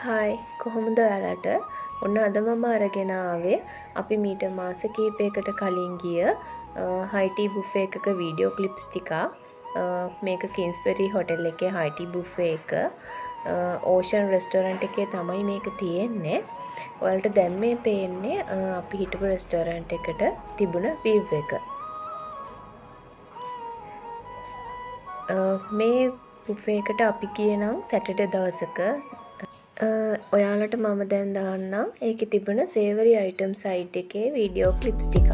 Hi කොහොමද ඔයාලට? ඔන්න අද මම අරගෙන ආවේ අපි මීට මාස කිහිපයකට කලින් ගිය හයි ටී බුෆේ එකක වීඩියෝ ක්ලිප්ස් ටිකක්. මේක කින්ස්බරි හොටෙල් එකේ හයි ටී බුෆේ එක. ඕෂන් රෙස්ටෝරන්ට් එකේ තමයි මේක තියෙන්නේ. ඔයාලට දැන් මේ පේන්නේ අපි හිටපු රෙස්ටෝරන්ට් එකට තිබුණ view එක. මේ බුෆේ එකට අපි ගියේ නම් සැටර්ඩේ දවසක. ඔයාලට මම දැන් දාන්නම් ඒකේ තිබුණ සේවරි අයිටම් සයිට් එකේ වීඩියෝ ක්ලිප්ස් ටිකක්.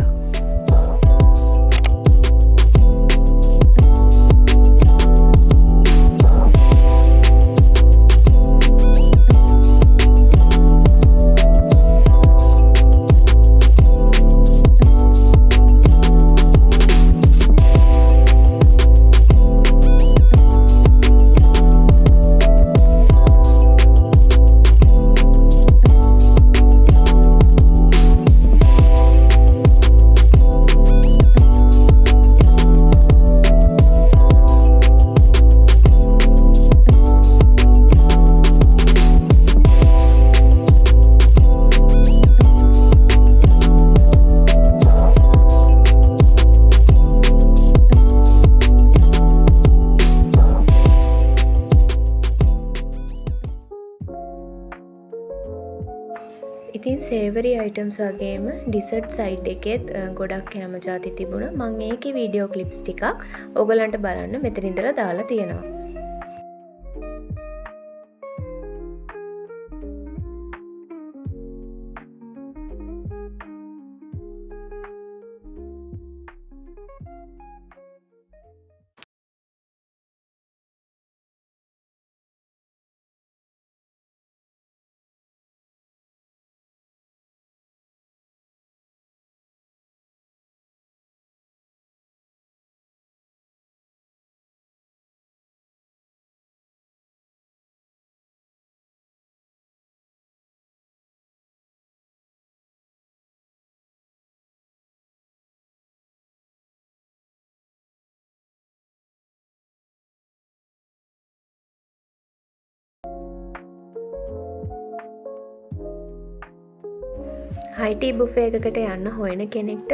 ඉතින් සේවරි අයිටම්ස් වගේම ඩිසර්ට් සයිඩ් එකෙත් ගොඩක් කෑම ජාති තිබුණා. මම ඒකේ වීඩියෝ ක්ලිප්ස් ටිකක් ඔයගලන්ට බලන්න මෙතන ඉඳලා දාලා තියෙනවා. හයි ටී බුෆේ එකකට යන්න හොයන කෙනෙක්ට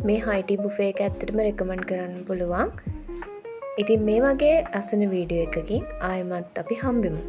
මේ හයි ටී බුෆේ එක ඇත්තටම රෙකමන්ඩ් කරන්න පුළුවන්. ඉතින් මේ වගේ අසන වීඩියෝ එකකින් ආයෙමත් අපි හම්බෙමු.